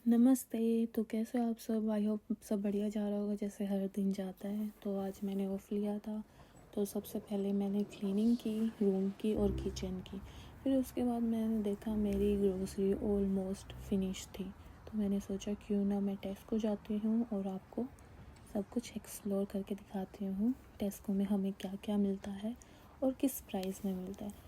नमस्ते। तो कैसे हो आप सब? आई होप सब बढ़िया जा रहा होगा जैसे हर दिन जाता है। तो आज मैंने ऑफ लिया था, तो सबसे पहले मैंने क्लीनिंग की रूम की और किचन की। फिर उसके बाद मैंने देखा मेरी ग्रोसरी ऑलमोस्ट फिनिश थी, तो मैंने सोचा क्यों ना मैं टेस्को जाती हूँ और आपको सब कुछ एक्सप्लोर करके दिखाती हूँ टेस्को में हमें क्या क्या मिलता है और किस प्राइस में मिलता है।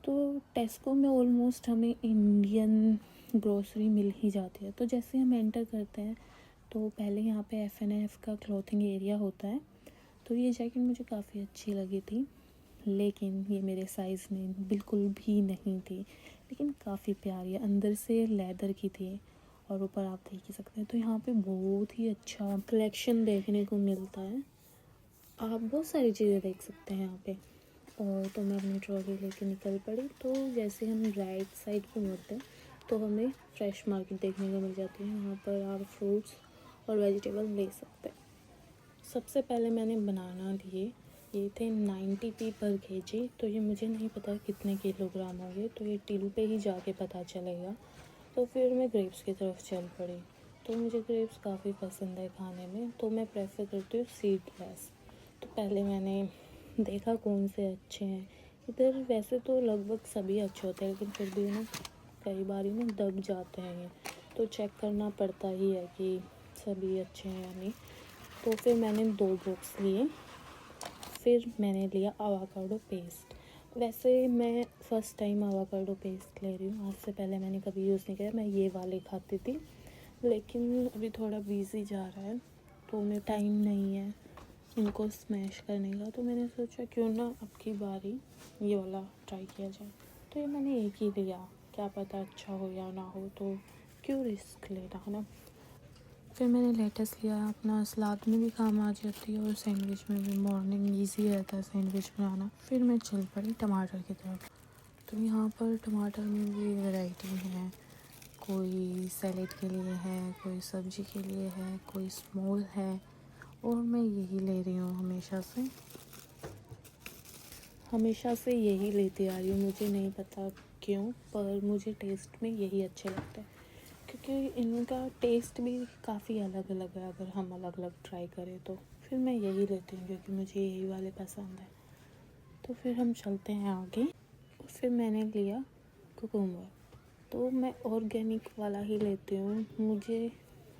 तो टेस्को में ऑलमोस्ट हमें इंडियन ग्रोसरी मिल ही जाती है। तो जैसे हम एंटर करते हैं तो पहले यहाँ पे F&F का क्लॉथिंग एरिया होता है। तो ये जैकेट मुझे काफ़ी अच्छी लगी थी, लेकिन ये मेरे साइज़ में बिल्कुल भी नहीं थी, लेकिन काफ़ी प्यारी है, अंदर से लेदर की थी और ऊपर आप देख ही सकते हैं। तो यहाँ पे बहुत ही अच्छा कलेक्शन देखने को मिलता है, आप बहुत सारी चीज़ें देख सकते हैं यहाँ पे। और तो मैं अपनी ट्रॉली लेके निकल पड़ी। तो जैसे हम राइट साइड पे मुड़ते हैं तो हमें फ्रेश मार्केट देखने को मिल जाती है। यहाँ पर आप फ्रूट्स और वेजिटेबल ले सकते हैं। सबसे पहले मैंने बनाना लिए, ये थे 90p पर kg। तो ये मुझे नहीं पता कितने किलोग्राम हो गए, तो ये टिल पे ही जाके पता चलेगा। तो फिर मैं ग्रेप्स की तरफ चल पड़ी। तो मुझे ग्रेप्स काफ़ी पसंद है खाने में, तो मैं प्रेफर करती हूँ सीडलेस। तो पहले मैंने देखा कौन से अच्छे हैं। इधर वैसे तो लगभग सभी अच्छे होते हैं, लेकिन फिर भी ना कई बार ना दब जाते हैं ये, तो चेक करना पड़ता ही है कि सभी अच्छे हैं या नहीं। तो फिर मैंने 2 बॉक्स लिए। फिर मैंने लिया आवाकाडो पेस्ट। वैसे मैं फ़र्स्ट टाइम आवाकाडो पेस्ट ले रही हूँ, आज से पहले मैंने कभी यूज़ नहीं किया। मैं ये वाले खाती थी, लेकिन अभी थोड़ा बिज़ी जा रहा है तो मैं टाइम नहीं है इनको स्मैश करने का। तो मैंने सोचा क्यों ना अब की बारी ये वाला ट्राई किया जाए। तो ये मैंने एक ही लिया, क्या पता अच्छा हो या ना हो, तो क्यों रिस्क लेना, है ना। फिर मैंने लेटस लिया, अपना सलाद में भी काम आ जाती है और सैंडविच में भी, मॉर्निंग इजी रहता है सैंडविच बनाना। फिर मैं चल पड़ी टमाटर की तरफ। तो यहाँ पर टमाटर में भी वैरायटी है, कोई सैलेड के लिए है, कोई सब्जी के लिए है, कोई स्मॉल है, और मैं यही ले रही हूँ हमेशा से यही लेती आ रही हूँ। मुझे नहीं पता क्यों, पर मुझे टेस्ट में यही अच्छे लगते हैं, क्योंकि इनका टेस्ट भी काफ़ी अलग अलग है अगर हम अलग अलग ट्राई करें तो। फिर मैं यही लेती हूँ क्योंकि मुझे यही वाले पसंद है। तो फिर हम चलते हैं आगे। फिर मैंने लिया कुकुम्बर। तो मैं ऑर्गेनिक वाला ही लेती हूँ, मुझे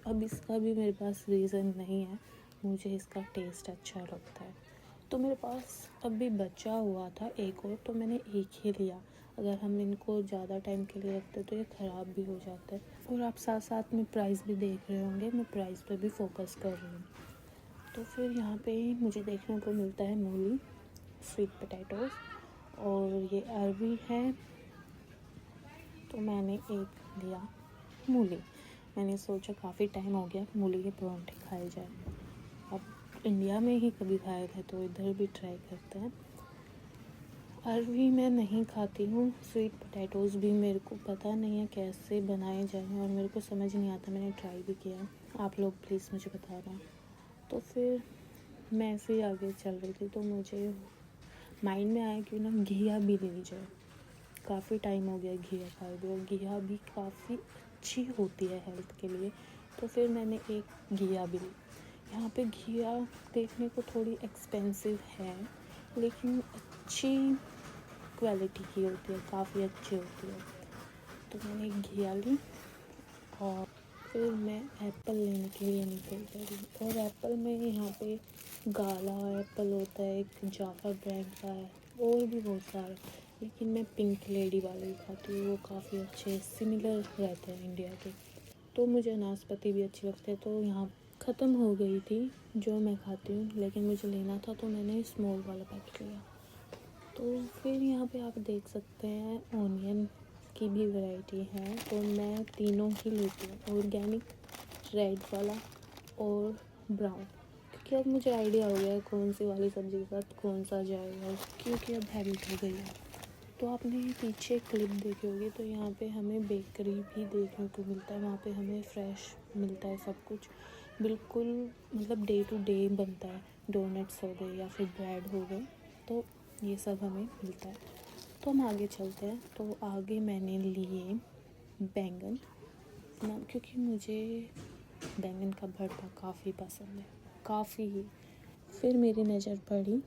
अब इसका भी मेरे पास रीज़न नहीं है, मुझे इसका टेस्ट अच्छा लगता है। तो मेरे पास अभी बचा हुआ था एक और, तो मैंने एक ही लिया। अगर हम इनको ज़्यादा टाइम के लिए रखते तो ये ख़राब भी हो जाता है। और आप साथ साथ में प्राइस भी देख रहे होंगे, मैं प्राइस पे भी फोकस कर रही हूँ। तो फिर यहाँ पे मुझे देखने को मिलता है मूली, स्वीट पोटैटोज़, और ये अरबी है। तो मैंने एक लिया मूली। मैंने सोचा काफ़ी टाइम हो गया मूली के परांठे खाए जाए, अब इंडिया में ही कभी खाए थे तो इधर भी ट्राई करते हैं। अरबी मैं नहीं खाती हूँ, स्वीट पोटैटोज़ भी मेरे को पता नहीं है कैसे बनाए जाएं और मेरे को समझ नहीं आता। मैंने ट्राई भी किया, आप लोग प्लीज़ मुझे बता दें। तो फिर मैं ऐसे ही आगे चल रही थी, तो मुझे माइंड में आया क्यों ना घिया भी ले जाए। काफ़ी टाइम हो गया घिया खाए हुए, और घिया भी काफ़ी अच्छी होती है हेल्थ के लिए। तो फिर मैंने एक घिया भी ली। यहाँ पे घिया देखने को थोड़ी एक्सपेंसिव है, लेकिन अच्छी क्वालिटी की होती है, काफ़ी अच्छी होती है। तो मैंने एक घिया ली और फिर मैं एप्पल लेने के लिए निकल पड़ी। और एप्पल में यहाँ पे गाला एप्पल होता है, एक जाफा ब्रांड का है, और भी बहुत सारे, लेकिन मैं पिंक लेडी वाले ही खाती हूँ, वो काफ़ी अच्छे सिमिलर रहते हैं इंडिया के। तो मुझे नाशपाती भी अच्छी लगती है। तो यहाँ ख़त्म हो गई थी जो मैं खाती हूँ, लेकिन मुझे लेना था तो मैंने स्मॉल वाला पैकेट लिया। तो फिर यहाँ पे आप देख सकते हैं ऑनियन की भी वैरायटी है, तो मैं तीनों ही लेती हूँ, ऑर्गेनिक, रेड वाला और ब्राउन, क्योंकि अब मुझे आइडिया हो गया है कौन सी वाली सब्ज़ी के साथ कौन सा जाएगा, क्योंकि अब हैबिट हो गई है। तो आपने पीछे क्लिप देखी होगी, तो यहाँ पे हमें बेकरी भी देखने को मिलता है, वहाँ पे हमें फ्रेश मिलता है सब कुछ, बिल्कुल मतलब डे टू डे बनता है। डोनट्स हो गए या फिर ब्रेड हो गए, तो ये सब हमें मिलता है। तो हम आगे चलते हैं। तो आगे मैंने लिए बैंगन, इतना, क्योंकि मुझे बैंगन का भरता काफ़ी पसंद है, काफ़ी ही। फिर मेरी नज़र पड़ी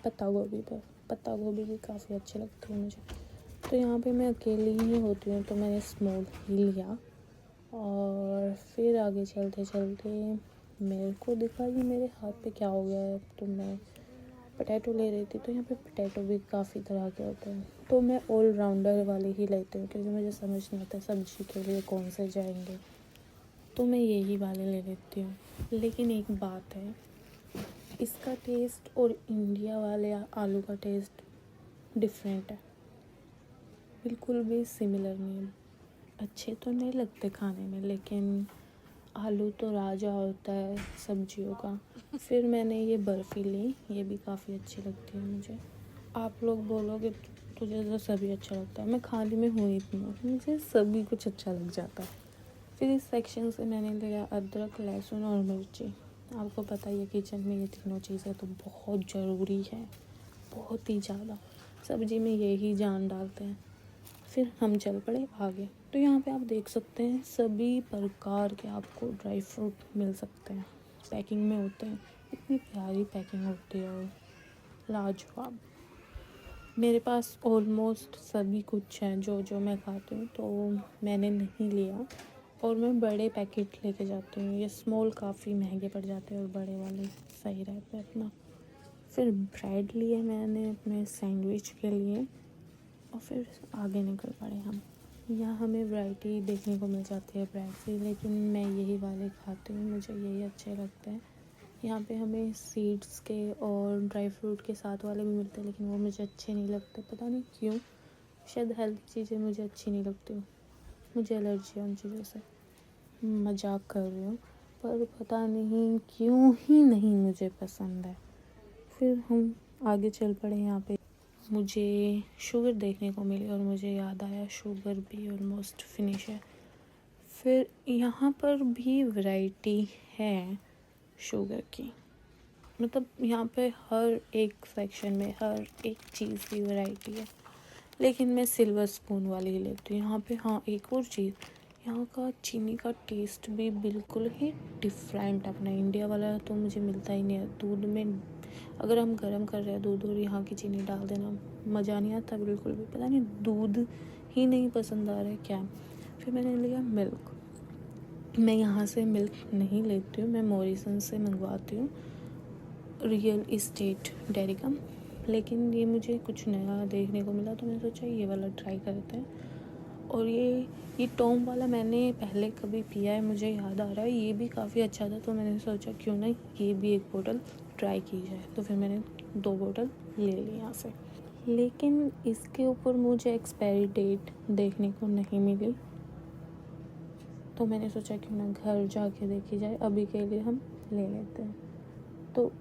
पत्ता गोभी पर। पत्ता गोभी भी काफ़ी अच्छी लगती है मुझे। तो यहाँ पे मैं अकेली ही होती हूँ, तो मैंने स्मॉल ही लिया। और फिर आगे चलते चलते मेरे को दिखा कि मेरे हाथ पे क्या हो गया है, तो मैं पोटैटो ले रही थी। तो यहाँ पे पोटैटो भी काफ़ी तरह के होते हैं, तो मैं ऑल राउंडर वाले ही लेती हूँ, क्योंकि मुझे समझ नहीं आता सब्जी के लिए कौन से जाएंगे, तो मैं यही वाले ले लेती हूँ। लेकिन एक बात है, इसका टेस्ट और इंडिया वाले आलू का टेस्ट डिफरेंट है, बिल्कुल भी सिमिलर नहीं है। अच्छे तो नहीं लगते खाने में, लेकिन आलू तो राजा होता है सब्जियों का। फिर मैंने ये बर्फ़ी ली, ये भी काफ़ी अच्छी लगती है मुझे। आप लोग बोलोगे तुझे तो सभी अच्छा लगता है, मैं खाने में हूँ इतना, मुझे सभी कुछ अच्छा लग जाता है। फिर इस सेक्शन से मैंने लिया अदरक, लहसुन और मिर्ची। आपको पता ही है किचन में ये तीनों चीज़ें तो बहुत ज़रूरी है, बहुत ही ज़्यादा। सब्जी में यही जान डालते हैं। फिर हम चल पड़े आगे। तो यहाँ पे आप देख सकते हैं सभी प्रकार के आपको ड्राई फ्रूट मिल सकते हैं, पैकिंग में होते हैं। इतनी प्यारी पैकिंग होती है और लाजवाब। मेरे पास ऑलमोस्ट सभी कुछ है जो जो मैं खाती हूँ, तो मैंने नहीं लिया और मैं बड़े पैकेट लेके जाती हूँ। ये स्मॉल काफ़ी महंगे पड़ जाते हैं और बड़े वाले सही रहते हैं अपना। फिर ब्रेड लिए मैंने अपने सैंडविच के लिए और फिर आगे निकल पड़े हम। यहाँ हमें वैरायटी देखने को मिल जाती है ब्रेड की, लेकिन मैं यही वाले खाती हूँ, मुझे यही अच्छे लगते हैं। यहाँ पे हमें सीड्स के और ड्राई फ्रूट के साथ वाले भी मिलते हैं, लेकिन वो मुझे अच्छे नहीं लगते, पता नहीं क्यों। शायद हेल्दी चीज़ें मुझे अच्छी नहीं लगती, मुझे एलर्जी है उन चीज़ों से। मजाक कर रही हूँ, पर पता नहीं क्यों ही नहीं मुझे पसंद है। फिर हम आगे चल पड़े। यहाँ पे मुझे शुगर देखने को मिली और मुझे याद आया शुगर भी ऑलमोस्ट फिनिश है। फिर यहाँ पर भी वैरायटी है शुगर की, मतलब यहाँ पे हर एक सेक्शन में हर एक चीज़ की वैरायटी है, लेकिन मैं सिल्वर स्पून वाली ही लेती हूँ यहाँ पे। हाँ, एक और चीज़, यहाँ का चीनी का टेस्ट भी बिल्कुल ही डिफरेंट। अपना इंडिया वाला तो मुझे मिलता ही नहीं है। दूध में अगर हम गर्म कर रहे हैं दूध और यहाँ की चीनी डाल देना, मज़ा नहीं आता बिल्कुल भी, पता नहीं दूध ही नहीं पसंद आ रहा है क्या। फिर मैंने लिया मिल्क। मैं यहाँ से मिल्क नहीं लेती हूँ, मैं मॉरिसन से मंगवाती हूँ, रियल इस्टेट डेयरी का। लेकिन ये मुझे कुछ नया देखने को मिला, तो मैंने सोचा ये वाला ट्राई करते हैं। और ये टॉम वाला मैंने पहले कभी पिया है, मुझे याद आ रहा है, ये भी काफ़ी अच्छा था, तो मैंने सोचा क्यों ना ये भी एक बोतल ट्राई की जाए। तो फिर मैंने 2 बोतल ले ली यहाँ से, लेकिन इसके ऊपर मुझे एक्सपायरी डेट देखने को नहीं मिली, तो मैंने सोचा क्यों ना घर जाके देखी जाए, अभी के लिए हम ले लेते हैं। तो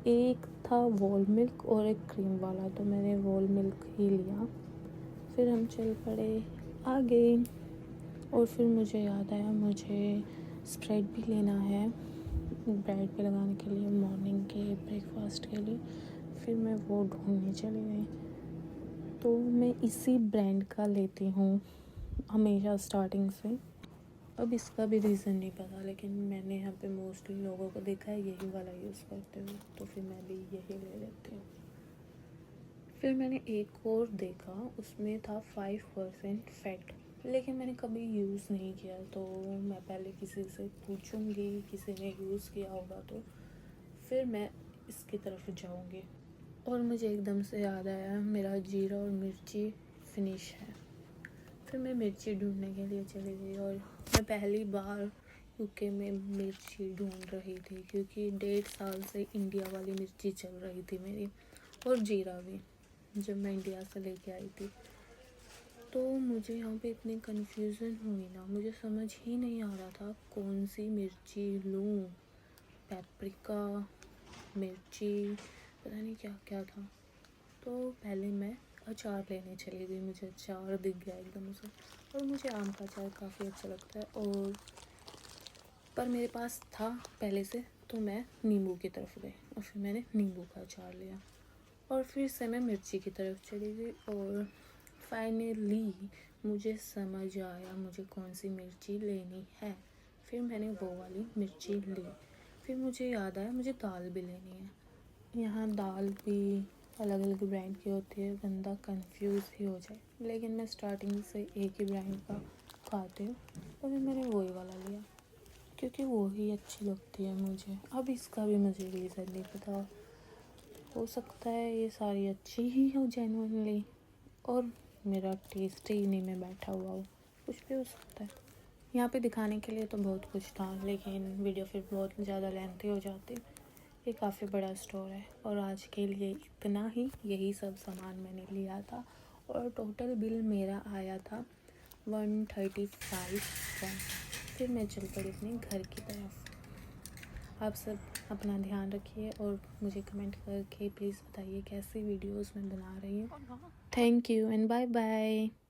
एक था वोल मिल्क और एक क्रीम वाला, तो मैंने वोल मिल्क ही लिया। फिर हम चल पड़े आगे और फिर मुझे याद आया मुझे स्प्रेड भी लेना है ब्रेड पे लगाने के लिए, मॉर्निंग के ब्रेकफास्ट के लिए। फिर मैं वो ढूंढने चली गई, तो मैं इसी ब्रांड का लेती हूँ हमेशा स्टार्टिंग से। अब इसका भी रीज़न नहीं पता, लेकिन मैंने यहाँ पे मोस्टली लोगों को देखा है यही वाला यूज़ करते हुए, तो फिर मैं भी यही ले लेती हूँ। फिर मैंने एक और देखा, उसमें था 5% फैट, लेकिन मैंने कभी यूज़ नहीं किया, तो मैं पहले किसी से पूछूंगी, किसी ने यूज़ किया होगा तो फिर मैं इसकी तरफ जाऊंगी। और मुझे एकदम से याद आया मेरा जीरा और मिर्ची फिनिश है। फिर मैं मिर्ची ढूंढने के लिए चली गई और मैं पहली बार यूके में मिर्ची ढूंढ रही थी, क्योंकि 1.5 साल से इंडिया वाली मिर्ची चल रही थी मेरी, और जीरा भी जब मैं इंडिया से लेके आई थी। तो मुझे यहाँ पे इतनी कन्फ्यूज़न हुई ना, मुझे समझ ही नहीं आ रहा था कौन सी मिर्ची लूँ। पेपरिका, मिर्ची, पता नहीं क्या क्या था। तो पहले मैं अचार लेने चली गई, मुझे अचार दिख गया एकदम से, और मुझे आम का अचार काफ़ी अच्छा लगता है, और पर मेरे पास था पहले से, तो मैं नींबू की तरफ गई और फिर मैंने नींबू का अचार लिया। और फिर से मैं मिर्ची की तरफ चली गई और फाइनली मुझे समझ आया मुझे कौन सी मिर्ची लेनी है। फिर मैंने वो वाली मिर्ची ली। फिर मुझे याद आया मुझे दाल भी लेनी है। यहाँ दाल भी अलग अलग ब्रांड की होती है, बंदा कंफ्यूज ही हो जाए, लेकिन मैं स्टार्टिंग से एक ही ब्रांड का खाती हूँ और फिर मैंने वही वाला लिया क्योंकि वो ही अच्छी लगती है मुझे। अब इसका भी मुझे रीज़न नहीं पता, हो सकता है ये सारी अच्छी ही हो जेन्युइनली और मेरा टेस्ट ही नहीं में बैठा हुआ हो, कुछ भी हो सकता है। यहाँ पे दिखाने के लिए तो बहुत कुछ था, लेकिन वीडियो फिर बहुत ज़्यादा लेंथी हो जाती। ये काफ़ी बड़ा स्टोर है और आज के लिए इतना ही, यही सब सामान मैंने लिया था और टोटल बिल मेरा आया था 135। फिर मैं चल पड़ी अपने घर की तरफ। आप सब अपना ध्यान रखिए और मुझे कमेंट करके प्लीज़ बताइए कैसी वीडियोस मैं बना रही हूँ। Thank you and bye bye.